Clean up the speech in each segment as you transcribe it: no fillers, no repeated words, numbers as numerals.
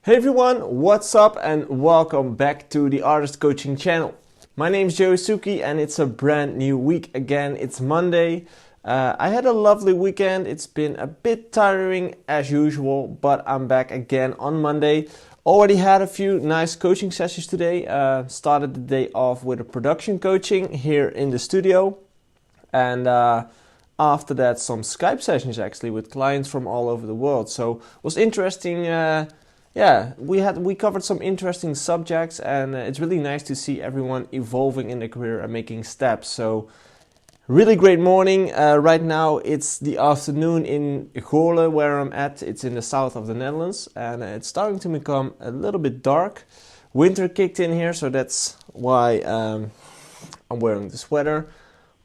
Hey everyone, what's up and welcome back to the Artist Coaching channel. My name is JoeySuki and it's a brand new week. Again, it's Monday. I had a lovely weekend. It's been a bit tiring as usual, but I'm back again on Monday. Already had a few nice coaching sessions today. Started the day off with a production coaching here in the studio. And after that, some Skype sessions actually with clients from all over the world. So it was interesting. We covered some interesting subjects, and it's really nice to see everyone evolving in their career and making steps. So really great morning. Right now it's the afternoon in Goorlen where I'm at. It's in the south of the Netherlands, and it's starting to become a little bit dark. Winter kicked in here, so that's why I'm wearing the sweater.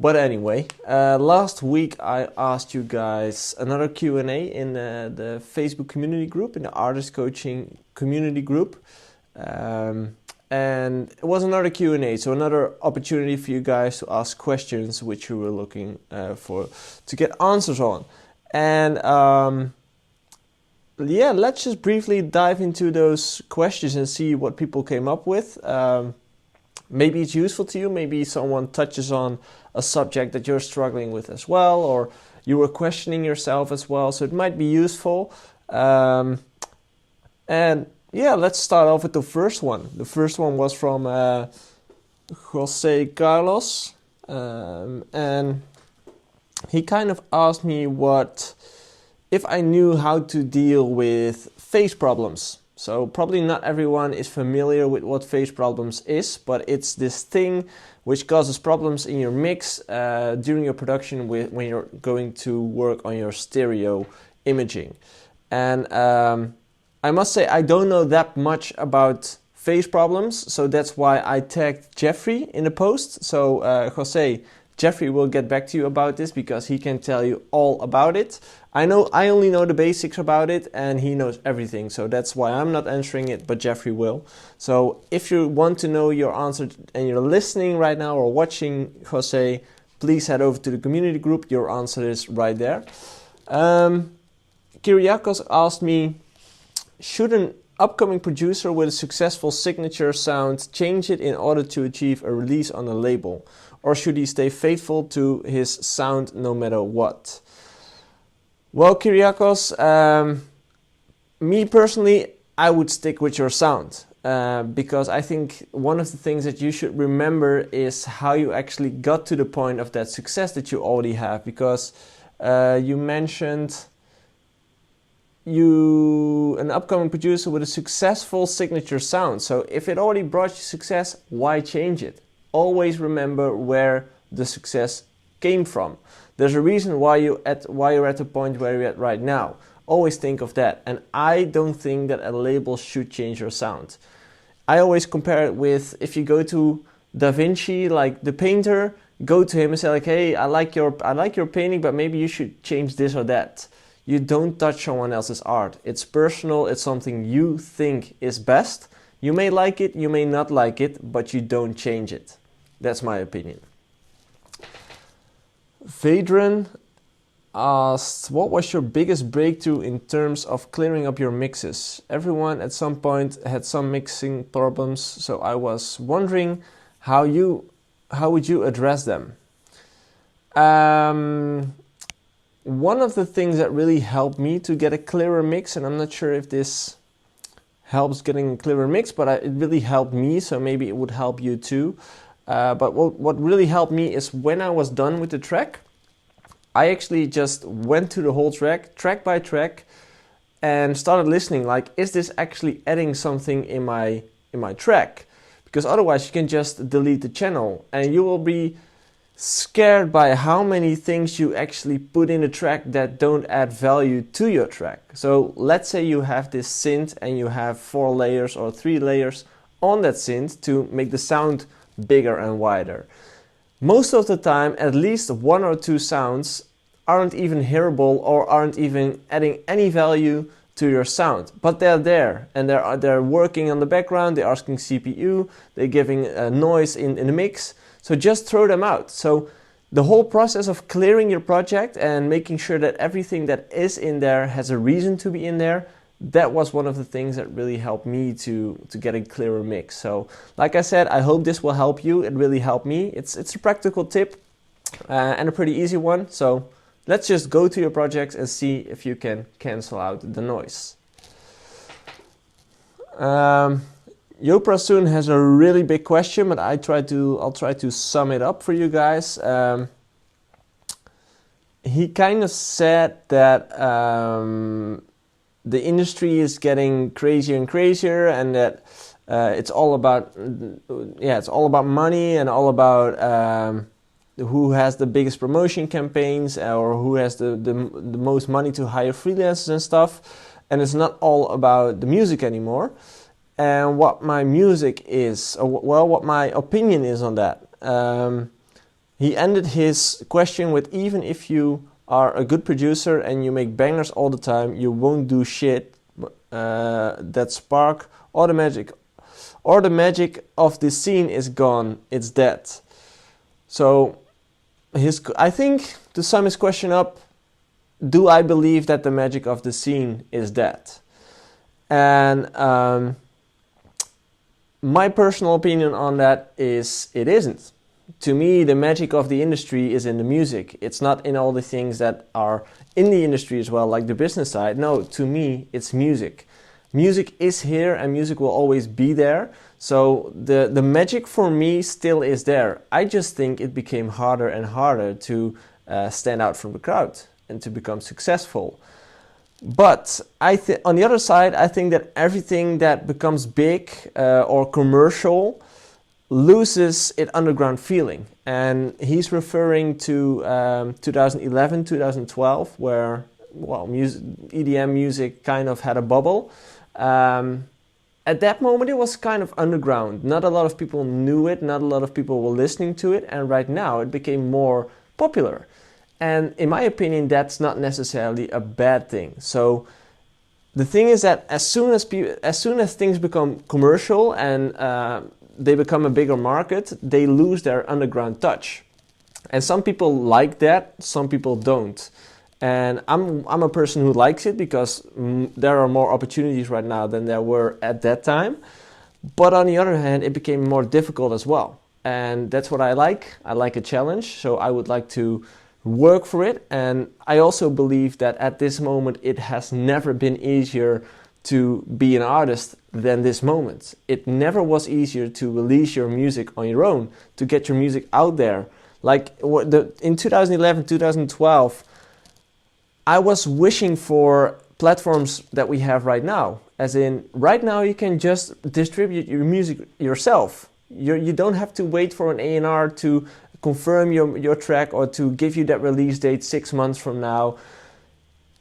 But anyway, last week I asked you guys another Q&A in the Facebook community group, in the Artist Coaching community group. And it was another Q&A, so another opportunity for you guys to ask questions which you were looking to get answers on. And let's just briefly dive into those questions and see what people came up with. Maybe it's useful to you, maybe someone touches on a subject that you're struggling with as well, or you were questioning yourself as well, so it might be useful. Let's start off with the first one. The first one was from Jose Carlos, and he kind of asked me if I knew how to deal with phase problems. So probably not everyone is familiar with what phase problems is, but it's this thing which causes problems in your mix during your production when you're going to work on your stereo imaging. And I must say I don't know that much about phase problems, so that's why I tagged Jeffrey in the post. So Jose, Jeffrey will get back to you about this because he can tell you all about it. I only know the basics about it and he knows everything, so that's why I'm not answering it, but Jeffrey will. So if you want to know your answer and you're listening right now or watching Jose, please head over to the community group. Your answer is right there. Kyriakos asked me, should an upcoming producer with a successful signature sound change it in order to achieve a release on a label? Or should he stay faithful to his sound no matter what? Well, Kyriakos, me personally, I would stick with your sound. Because I think one of the things that you should remember is how you actually got to the point of that success that you already have. Because you mentioned an upcoming producer with a successful signature sound. So if it already brought you success, why change it? Always remember where the success came from. There's a reason why you're at the point where you're at right now. Always think of that. And I don't think that a label should change your sound. I always compare it with if you go to Da Vinci, like the painter, go to him and say like, hey, I like your painting, but maybe you should change this or that. You don't touch someone else's art. It's personal. It's something you think is best. You may like it, you may not like it, but you don't change it. That's my opinion. Vedran asked, what was your biggest breakthrough in terms of clearing up your mixes? Everyone at some point had some mixing problems, so I was wondering how would you address them? One of the things that really helped me to get a clearer mix, and I'm not sure if this helps getting a clearer mix, but it really helped me, so maybe it would help you too. But what really helped me is when I was done with the track, I actually just went to the whole track by track, and started listening, like, is this actually adding something in my track? Because otherwise you can just delete the channel, and you will be scared by how many things you actually put in the track that don't add value to your track. So let's say you have this synth and you have 4 layers or 3 layers on that synth to make the sound bigger and wider. Most of the time, at least 1 or 2 sounds aren't even hearable or aren't even adding any value to your sound, but they're there and they're working on the background, they're asking CPU, they're giving noise in the mix. So just throw them out. So the whole process of clearing your project and making sure that everything that is in there has a reason to be in there, that was one of the things that really helped me to get a clearer mix. So like I said, I hope this will help you. It really helped me. It's a practical tip and a pretty easy one. So let's just go to your projects and see if you can cancel out the noise. Yopra Soon has a really big question, but I'll try to sum it up for you guys. He kind of said that the industry is getting crazier and crazier, and that it's all about money and all about who has the biggest promotion campaigns or who has the most money to hire freelancers and stuff, and it's not all about the music anymore. And what my music is, what my opinion is on that. He ended his question with, even if you are a good producer and you make bangers all the time, you won't do shit that spark or the magic of the scene is gone, it's dead. So I think, to sum his question up, do I believe that the magic of the scene is dead? And my personal opinion on that is it isn't. To me, the magic of the industry is in the music. It's not in all the things that are in the industry as well, like the business side. No, to me, it's music. Music is here and music will always be there. So the magic for me still is there. I just think it became harder and harder to stand out from the crowd and to become successful. But on the other side, I think that everything that becomes big or commercial loses its underground feeling. And he's referring to 2011, 2012, where EDM music kind of had a bubble. At that moment, it was kind of underground. Not a lot of people knew it, not a lot of people were listening to it, and right now it became more popular. And in my opinion, that's not necessarily a bad thing. So the thing is that as soon as things become commercial and they become a bigger market, they lose their underground touch. And some people like that, some people don't. And I'm a person who likes it because there are more opportunities right now than there were at that time. But on the other hand, it became more difficult as well. And that's what I like. I like a challenge, so I would like to work for it. And I also believe that at this moment it has never been easier to be an artist than this moment. It never was easier to release your music on your own, to get your music out there. Like in 2011, 2012, I was wishing for platforms that we have right now. As in, right now you can just distribute your music yourself. You don't have to wait for an A&R to confirm your track or to give you that release date 6 months from now.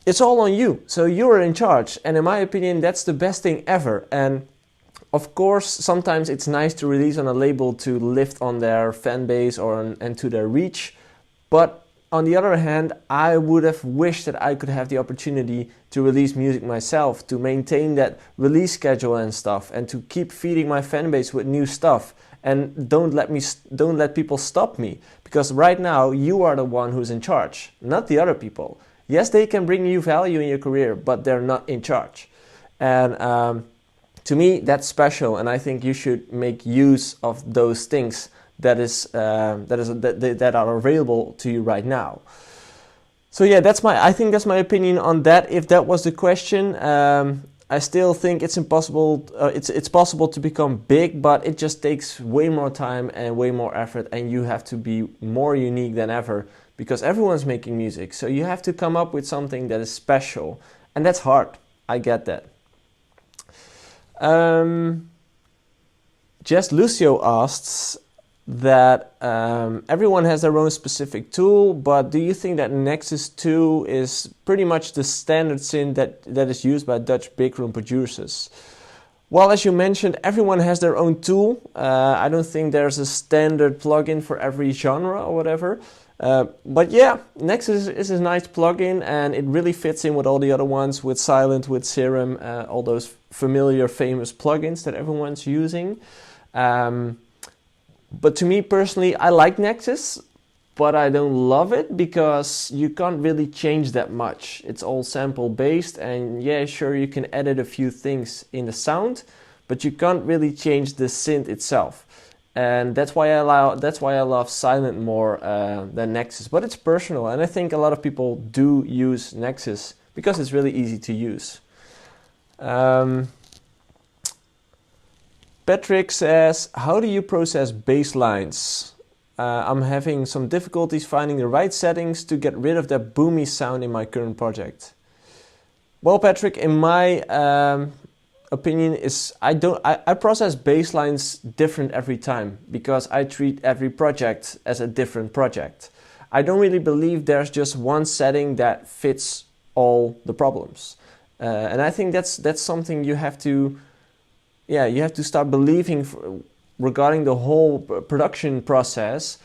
It's all on you, so you're in charge. And in my opinion, that's the best thing ever. And of course, sometimes it's nice to release on a label to lift on their fan base and to their reach. But on the other hand, I would have wished that I could have the opportunity to release music myself, to maintain that release schedule and stuff, and to keep feeding my fan base with new stuff. And don't let people stop me, because right now you are the one who's in charge, not the other people. Yes, they can bring you value in your career, but they're not in charge. And to me, that's special, and I think you should make use of those things that are available to you right now. So yeah, I think that's my opinion on that. If that was the question, I still think it's impossible. It's possible to become big, but it just takes way more time and way more effort, and you have to be more unique than ever because everyone's making music. So you have to come up with something that is special, and that's hard. I get that. Just Lucio asks that everyone has their own specific tool, but do you think that Nexus 2 is pretty much the standard synth that is used by Dutch big room producers? Well, as you mentioned, everyone has their own tool. I don't think there's a standard plugin for every genre or whatever. But yeah, Nexus is a nice plugin, and it really fits in with all the other ones, with Silent, with Serum, all those familiar, famous plugins that everyone's using. But to me personally, I like Nexus, but I don't love it because you can't really change that much. It's all sample based, and yeah, sure, you can edit a few things in the sound, but you can't really change the synth itself. And that's why I love Silent more than Nexus. But it's personal, and I think a lot of people do use Nexus because it's really easy to use. Patrick says, how do you process Basslines? I'm having some difficulties finding the right settings to get rid of that boomy sound in my current project. Well, Patrick, in my opinion is I process Basslines different every time because I treat every project as a different project. I don't really believe there's just one setting that fits all the problems. And I think that's something you have to start believing regarding the whole production process.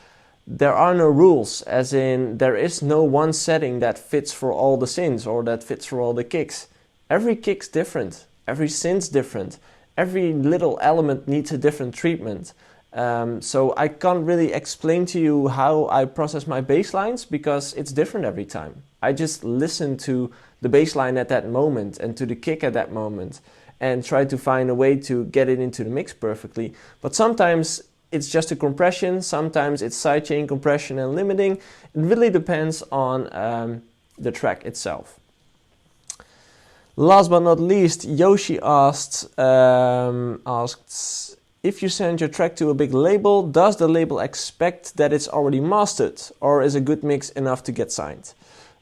There are no rules, as in there is no one setting that fits for all the synths or that fits for all the kicks. Every kick's different, every synth's different, every little element needs a different treatment. So I can't really explain to you how I process my basslines because it's different every time. I just listen to the bassline at that moment and to the kick at that moment and try to find a way to get it into the mix perfectly. But sometimes it's just a compression, sometimes it's sidechain compression and limiting. It really depends on the track itself. Last but not least, Yoshi asked if you send your track to a big label, does the label expect that it's already mastered, or is a good mix enough to get signed?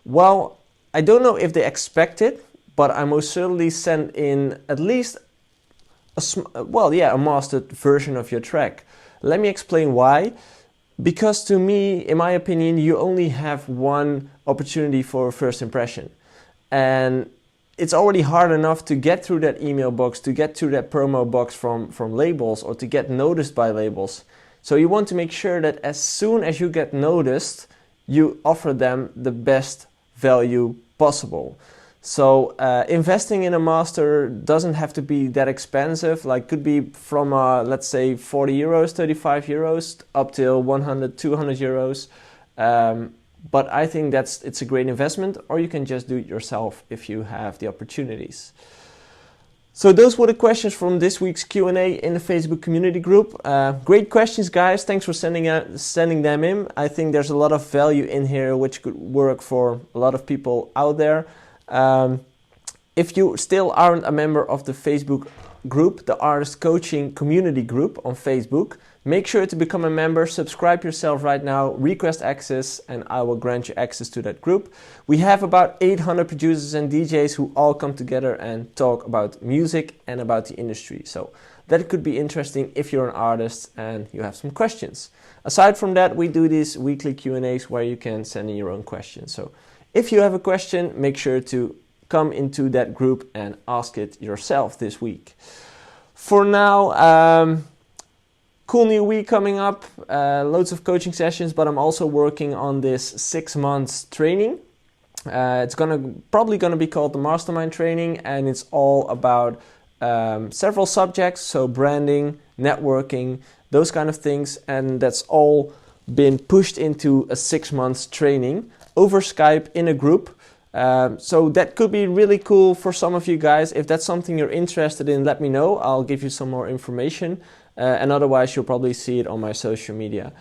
Well, I don't know if they expect it, but I most certainly send in at least a mastered version of your track. Let me explain why. Because to me, in my opinion, you only have one opportunity for a first impression. And it's already hard enough to get through that email box, to get through that promo box from labels, or to get noticed by labels. So you want to make sure that as soon as you get noticed, you offer them the best value possible. So investing in a master doesn't have to be that expensive, like could be from let's say 40 euros, 35 euros up till 100, 200 euros. But I think it's a great investment, or you can just do it yourself if you have the opportunities. So those were the questions from this week's Q&A in the Facebook community group. Great questions, guys. Thanks for sending them in. I think there's a lot of value in here which could work for a lot of people out there. If you still aren't a member of the Facebook group, the Artist Coaching Community group on Facebook, make sure to become a member, subscribe yourself right now, request access, and I will grant you access to that group. We have about 800 producers and DJs who all come together and talk about music and about the industry. So that could be interesting if you're an artist and you have some questions. Aside from that, we do these weekly Q&As where you can send in your own questions. So if you have a question, make sure to come into that group and ask it yourself this week. For now, cool new week coming up, loads of coaching sessions, but I'm also working on this 6 months training. It's probably gonna be called the Mastermind Training, and it's all about several subjects, so branding, networking, those kind of things, and that's all been pushed into a 6 months training over Skype in a group. So that could be really cool for some of you guys. If that's something you're interested in, let me know. I'll give you some more information. And otherwise, you'll probably see it on my social media.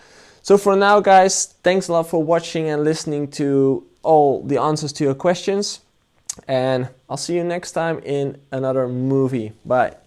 So for now, guys, thanks a lot for watching and listening to all the answers to your questions. And I'll see you next time in another movie. Bye.